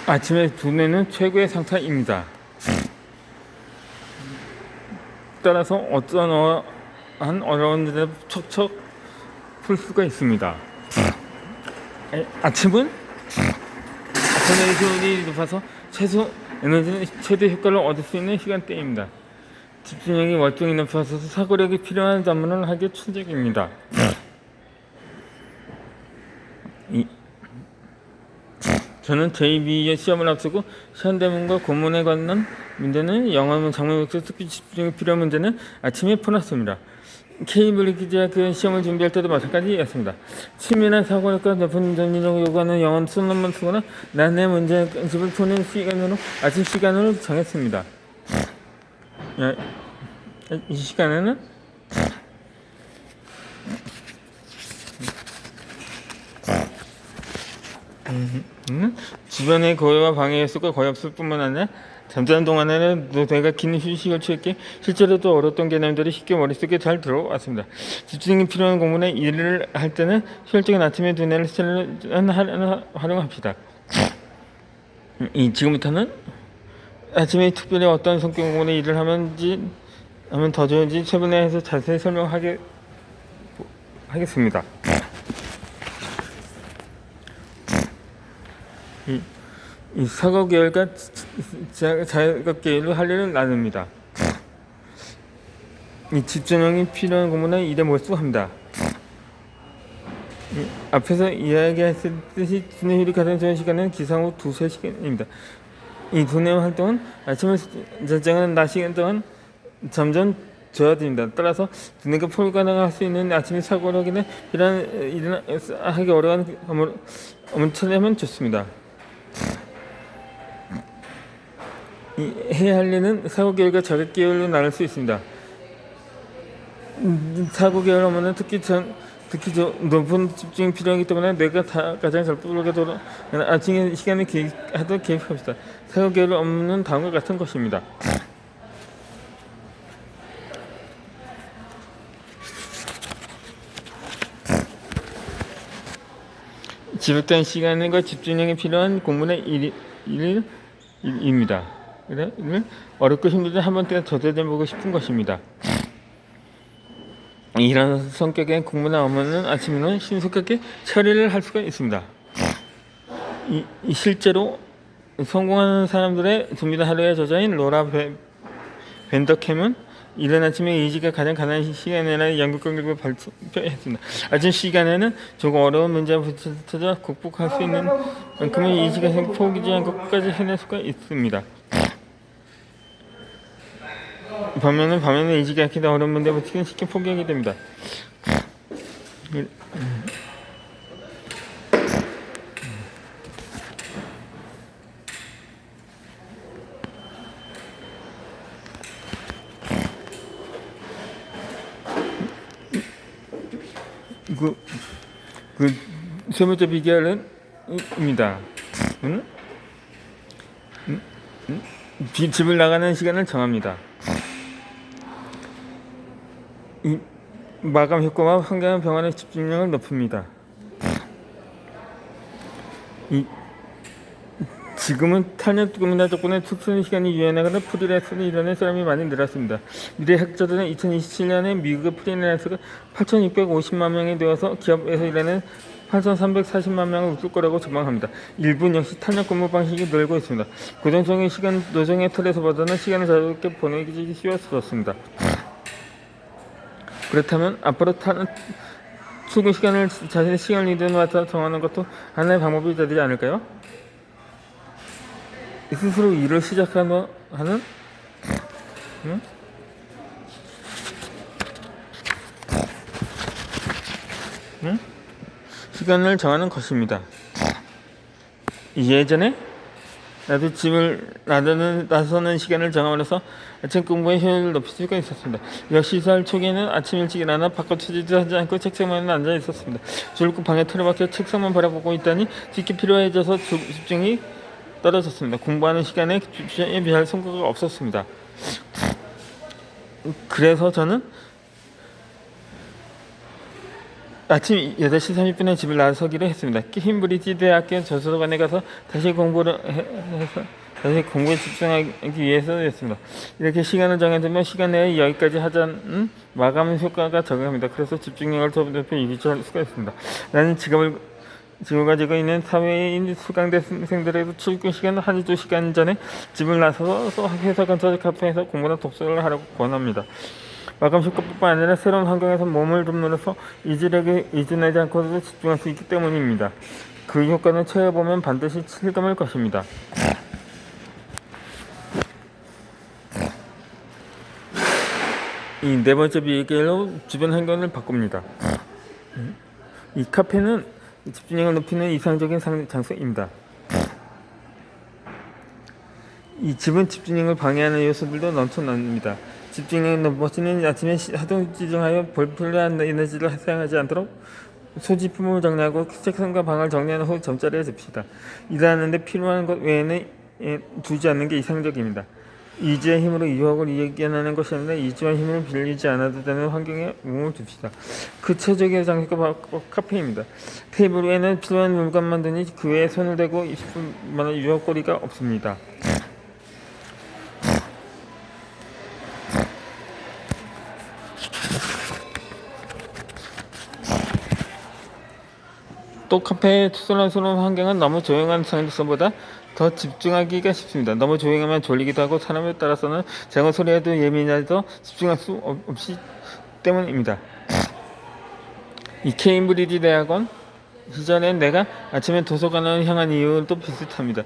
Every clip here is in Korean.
아침에 두뇌는 최고의 상태입니다. 따라서 어떠한 어려운 일을 척척 풀 수가 있습니다. 아침은 에너지를 높아서 최대 효과를 얻을 수 있는 시간대입니다. 집중력이 월등히 높아서 사고력이 필요한 작문을 하기 충족입니다. 저는 제2B 시험을 앞두고 현대문과 고문에 관한 문제는 영어문 장문역에서 특히 집중이 필요한 문제는 아침에 풀었습니다. 케이블리 기자학 시험을 준비할 때도 마찬가지였습니다. 치밀한 사고력과 높은 전문력을 요구하는 영어 수능만 쓰거나 난해 문제집을 푸는 시간으로 아침 시간을 정했습니다. 이 시간에는 주변의 고요와 방해의 수가 거의 없을 뿐만 아니라 잠자는 동안에는 내가 긴 휴식을 취했기에 실제로도 어려웠던 개념들이 쉽게 머릿속에 잘 들어왔습니다. 집중이 필요한 공부나 일을 할 때는 효율적인 아침의 두뇌를 활용합시다. 지금부터는 아침에 특별히 어떤 성격 공부나 일을 하면 더 좋은지 최근에서 자세히 설명하겠습니다. 이 사고 계열과 자각 계열로 할 일을 나눕니다. 이 집중력이 필요한 공부나 일에 몰두합니다. 앞에서 이야기했듯이 두뇌 효율이 가장 좋은 시간은 기상 후 2~3시간입니다. 이 두뇌 활동은 아침을 결정하는 낮 시간 동안 점점 저하됩니다. 따라서 두뇌가 불가능할 수 있는 아침의 사고력이나 이런 일을 하기 어려운 업무를 처리하면 좋습니다. 해야 할 일은 사고 계열과 자각 계열로 나눌 수 있습니다. 사고 계열 업무는 특히 높은 집중이 필요하기 때문에 뇌가 가장 잘 돌아가도록 아침에 시간을 계획합시다. 사고 계열 업무는 다음과 같은 것입니다. 지속된 시간과 집중력이 필요한 공부의 일입니다. 어렵고 힘들지 한 번쯤 도전해보고 싶은 것입니다. 이런 성격의 공부나 업무는 아침에는 신속하게 처리를 할 수가 있습니다. 실제로 성공하는 사람들의 준비된 하루의 저자인 로라 벤더캠은 이른 아침에 의지가 가장 가난한 시간이라는 연구 결과를 발표했습니다. 아침 시간에는 조금 어려운 문제와 부딪혀 극복할 수 있는 만큼의 의지가 포기하지 않고 끝까지 해낼 수가 있습니다. 반면에 의지가 약해서 어려운 문제에 부딪히면 쉽게 포기하게 됩니다. 세 번째 비결은 입니다. 집을 나가는 시간을 정합니다. 이 마감 효과와 환경 변화의 집중력을 높입니다. 지금은 탄력금이나 덕분에 특수한 시간이 유연하거나 프리랜서로 일하는 사람이 많이 늘었습니다. 미래 학자들은 2027년에 미국의 프리랜서가 8,650만 명이 되어서 기업에서 일하는 8,340만 명을 웃을 거라고 전망합니다. 일본 역시 탄력근무 방식이 늘고 있습니다. 고정적인 시간 노정의 틀에서보다는 시간을 자유롭게 보내기 쉬워졌습니다. 그렇다면 앞으로 출근 시간을 자신의 시간 리듬에 맞춰 정하는 것도 하나의 방법이 되지 않을까요? 스스로 일을 시작하는 시간을 정하는 것입니다. 예전에 나도 집을 나서는 시간을 정함으로써 아침 공부의 효율을 높일 수가 있었습니다. 역시 살 초기에는 아침 일찍 일어나 바깥 투지도 하지 않고 책상만 앉아 있었습니다. 줄곧 방에 틀어박혀 책상만 바라보고 있다니 듣기 필요해져서 집중이 떨어졌습니다. 공부하는 시간에 집중에 비할 성과가 없었습니다. 그래서 저는 아침 8시 30분에 집을 나서기로 했습니다. 케임브리지 대학교 저서관에 가서 다시 공부에 집중하기 위해서였습니다. 이렇게 시간을 정해두면 시간 내에 여기까지 하자는 마감 효과가 적용합니다. 그래서 집중력을 더 높이 유지할 수가 있습니다. 나는 지금을 가지고 있는 사회인 수강대생들에도 출근 시간 1~2시간 전에 집을 나서서 회사 근처 카페에서 공부나 독서를 하라고 권합니다. 마감 효과뿐만 아니라 새로운 환경에서 몸을 드물어서 이질에게 의존하지 않고도 집중할 수 있기 때문입니다. 그 효과는 채워보면 반드시 실감할 것입니다. 이 네 번째 비결로 주변 환경을 바꿉니다. 이 카페는 집중력을 높이는 이상적인 장소입니다. 이 집은 집중력을 방해하는 요소들도 넘쳐납니다. 집중력이 높아지는 아침에 하도 집중하여 불필요한 에너지를 사용하지 않도록 소지품을 정리하고 책상과 방을 정리한 후 잠자리에 듭시다. 일하는데 필요한 것 외에는 두지 않는 게 이상적입니다. 의지의 힘으로 유혹을 이겨내는 것이 아니라 의지와 힘을 빌리지 않아도 되는 환경에 몸을 둡시다. 그 최적의 장소가 바로 카페입니다. 테이블 위에는 필요한 물건만 두니 그 외에 손을 대고 싶을 만한 유혹거리가 없습니다. 또 카페의 투덜스러운 환경은 너무 조용한 장소보다 더 집중하기가 쉽습니다. 너무 조용하면 졸리기도 하고 사람에 따라서는 작은 소리에도 예민해서 집중할 수 없기 때문입니다. 이 케임브리지 대학원 시절엔 내가 아침에 도서관을 향한 이유도 비슷합니다.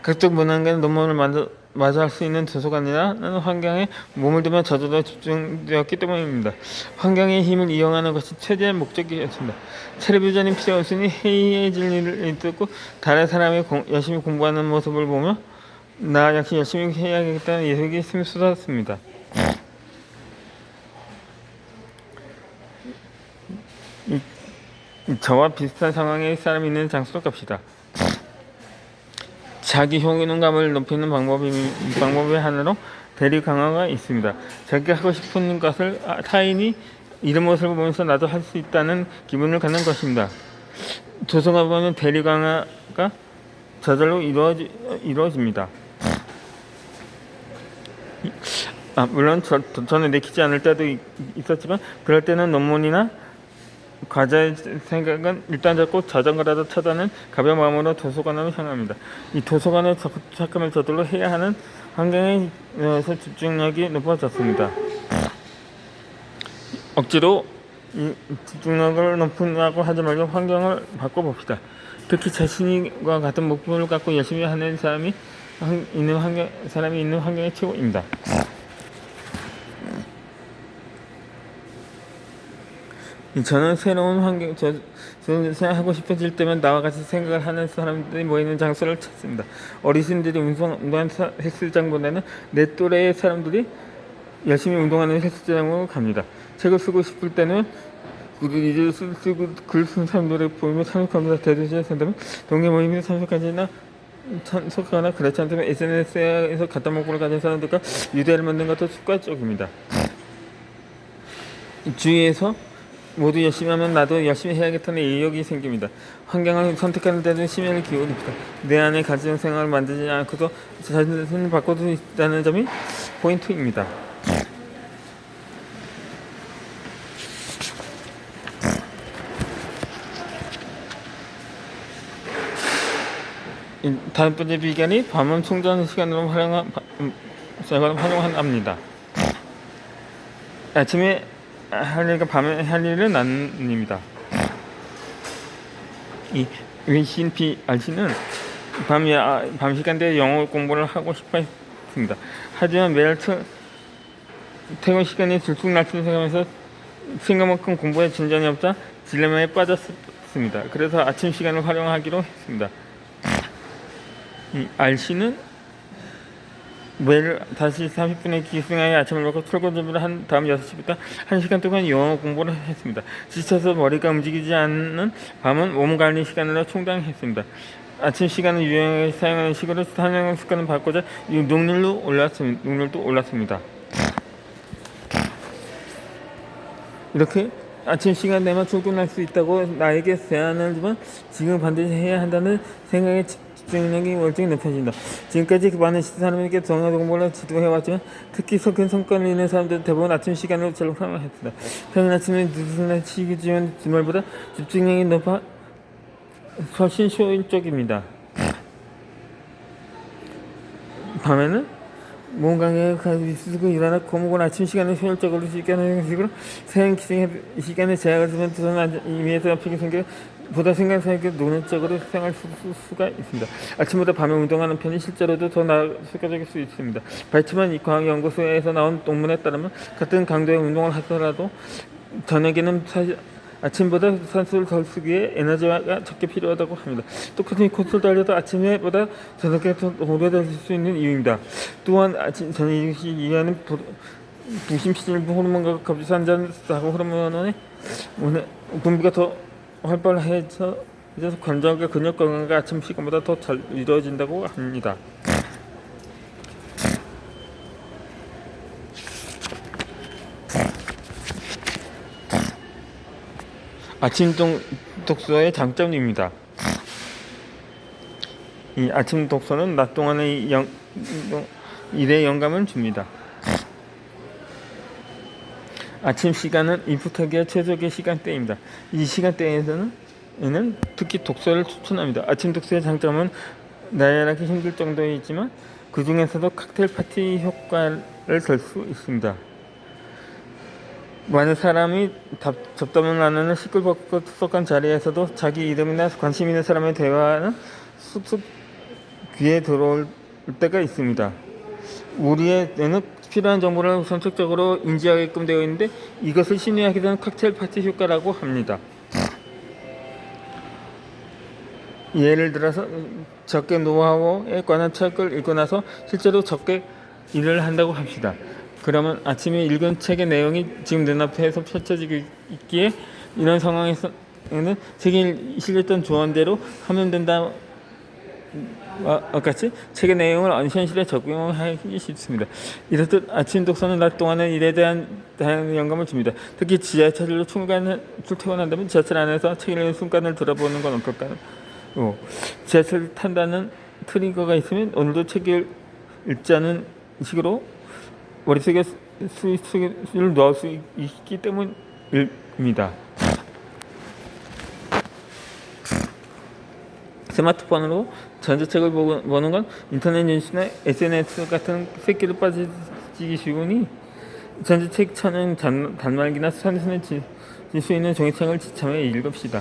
각종 문학의 논문을 마저 할 수 있는 도서관이라는 환경에 몸을 두면 저절로 집중되었기 때문입니다. 환경의 힘을 이용하는 것이 최대의 목적이었습니다. 텔레비전이 필요 없으니 해이해질 일을 듣고 다른 사람이 열심히 공부하는 모습을 보며 나 역시 열심히 해야겠다는 의욕이 샘솟았습니다. 저와 비슷한 상황의 사람이 있는 장소로 갑시다. 자기 효능감을 높이는 방법의 하나로 대리 강화가 있습니다. 자기가 하고 싶은 것을 타인이 이런 모습을 보면서 나도 할 수 있다는 기분을 갖는 것입니다. 도서관 보면 대리 강화가 저절로 이루어집니다. 물론 저는 내키지 않을 때도 있었지만 그럴 때는 논문이나 과제의 생각은 일단 잡고 자전거라도 타다는 가벼운 마음으로 도서관으로 향합니다. 이 도서관에 도착하면 저절로 해야 하는 환경에서 집중력이 높아졌습니다. 억지로 이 집중력을 높이려고 하지 말고 환경을 바꿔봅시다. 특히 자신과 같은 목표를 갖고 열심히 하는 사람이 있는 환경의 최고입니다. 저는 새로운 환경, 저는 하고 싶어질 때면 나와 같이 생각을 하는 사람들이 모이는 장소를 찾습니다. 어르신들이 운동하는 헬스장보다는 내 또래의 사람들이 열심히 운동하는 헬스장으로 갑니다. 책을 쓰고 싶을 때는 글을 쓰고 글 쓴 사람들을 보면 참석합니다. 대도시에 산다면 동네 모임에 참석하거나 그렇지 않다면 SNS에서 같은 목표를 가진 사람들과 유대를 만드는 것도 습관적입니다. 주위에서 모두 열심히 하면 나도 열심히 해야겠다는 의욕이 생깁니다. 환경을 선택하는 데도 심혈을 기울입니다. 내 안에 가진 생활을 만들지 않고도 자신을 바꿀 수 있다는 점이 포인트입니다. 다음 번째 비결이 밤은 충전 시간으로 활용합니다. 아침에 할 일과 밤에 할 일은 나눕니다. 이 윈신 PRC는 밤 시간대에 영어 공부를 하고 싶어 했습니다. 하지만 매일 퇴근 시간이 들쑥날쑥하면서 생각만큼 공부에 진전이 없자 딜레마에 빠졌습니다. 그래서 아침 시간을 활용하기로 했습니다. 이 RC는 매일 다시 30분의 기승하여 아침을 먹고 출근 준비를 한 다음 6시부터 1시간 동안 영어 공부를 했습니다. 지쳐서 머리가 움직이지 않는 밤은 몸 관리 시간으로 충당했습니다. 아침 시간을 유용하게 사용하는 식으로 사용 습관을 바꾸자 능률도 올랐습니다. 이렇게 아침 시간 내만 출근할 수 있다고 나에게 제안을 주면 지금 반드시 해야 한다는 생각에 집중력이 월등히 높아진다. 지금까지 많은 사람에게 정화 공부를 지도해왔지만 특히 큰 성과를 이룬 사람들은 대부분 아침 시간을 제일 활용했습니다. 평일 아침에 늦은 시기지만 주말보다 집중력이 높아 훨씬 효율적입니다. 밤에는 뭔가에 쓰고 일어나 거목은 아침 시간을 효율적으로 쓰게 하는 식으로 사용 시간에 제약을 두면 저는 이미에서 앞이게 생겨 보다 생각하기 논리적으로 생각할 수가 있습니다. 아침보다 밤에 운동하는 편이 실제로도 더 효과적일 수 있습니다. 발치만 이 과학연구소에서 나온 논문에 따르면 같은 강도의 운동을 하더라도 저녁에는 아침보다 산소를 덜 쓰기 위해 에너지가 적게 필요하다고 합니다. 똑같은 코스를 달려도 아침에보다 저녁에 더 오래 달릴 수 있는 이유입니다. 또한 저녁이 이해하는 부심시절 호르몬과 갑상선하고 호르몬의 분비가 더 활발해져서 관절과 근육 건강과 아침 시간보다 더 잘 이루어진다고 합니다. 아침 독서의 장점입니다. 이 아침 독서는 낮 동안의 일에 영감을 줍니다. 아침 시간은 인풋하기에 최적의 시간대입니다. 이 시간대에는 특히 독서를 추천합니다. 아침 독서의 장점은 나열하기 힘들 정도이지만 그 중에서도 칵테일 파티 효과를 덜 수 있습니다. 많은 사람이 잡담을 나누는 시끌벅적 투석한 자리에서도 자기 이름이나 관심 있는 사람의 대화는 쑥쑥 귀에 들어올 때가 있습니다. 우리의 뇌는 필요한 정보를 선택적으로 인지하게끔 되어 있는데 이것을 심리학에 대한 칵테일 파티 효과라고 합니다. 예를 들어서 적게 노하우에 관한 책을 읽고 나서 실제로 적게 일을 한다고 합시다. 그러면 아침에 읽은 책의 내용이 지금 눈앞에서 펼쳐지고 있기에 이런 상황에서는 책에 실렸던 조언대로 하면 된다. 같이 책의 내용을 현실에 적용하기 쉽습니다. 이렇듯 아침 독서는 낮 동안의 일에 대한 다양한 영감을 줍니다. 특히 지하철로 출퇴근한다면 지하철 안에서 책 읽는 순간을 들어보는 건 어떨까요? 지하철을 탄다는 트리거가 있으면 오늘도 책을 읽자는 식으로 머릿속에 수를 넣을 수 있기 때문입니다. 스마트폰으로 전자책을 보는 건 인터넷 뉴스나 SNS 같은 새끼를 빠지기 쉬우니 전자책 찾는 단말기나 산순에 질 수 있는 종이책을 지참해 읽읍시다.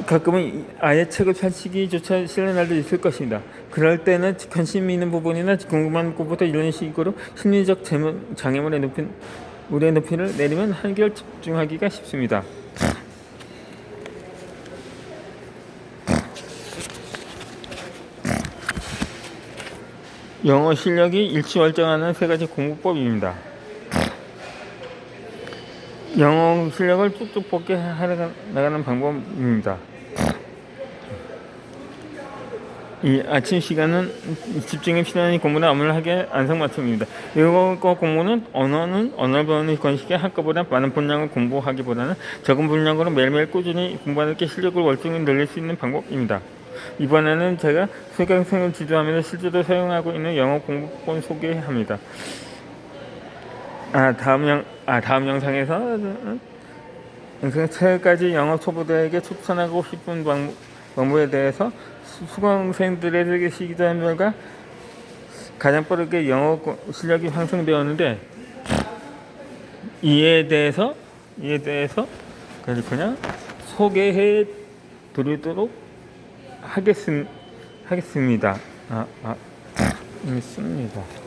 가끔은 아예 책을 펼치기조차 싫은 날도 있을 것입니다. 그럴 때는 관심 있는 부분이나 궁금한 것부터 이런 식으로 심리적 장애물의 높이를 내리면 한결 집중하기가 쉽습니다. 영어 실력이 일취월장하는 3가지 공부법입니다. 영어 실력을 쭉쭉 뻗게 나가는 방법입니다. 이 아침 시간은 집중에 필요한 공부나 업무를 하기에 안성맞춤입니다. 외국어 공부는 언어를 배우는 권식에 한꺼번에 많은 분량을 공부하기보다는 적은 분량으로 매일매일 꾸준히 공부하는 게 실력을 월등히 늘릴 수 있는 방법입니다. 이번에는 제가 수강생을 지도하면서 실제로 사용하고 있는 영어 공부법 소개합니다. 다음 영상에서 3가지 영어 초보자에게 추천하고 싶은 방법에 대해서 수강생들에게 시기자한 결과 가장 빠르게 영어 실력이 향상되었는데 이에 대해서 그냥 소개해 드리도록 하겠습니다. 있습니다.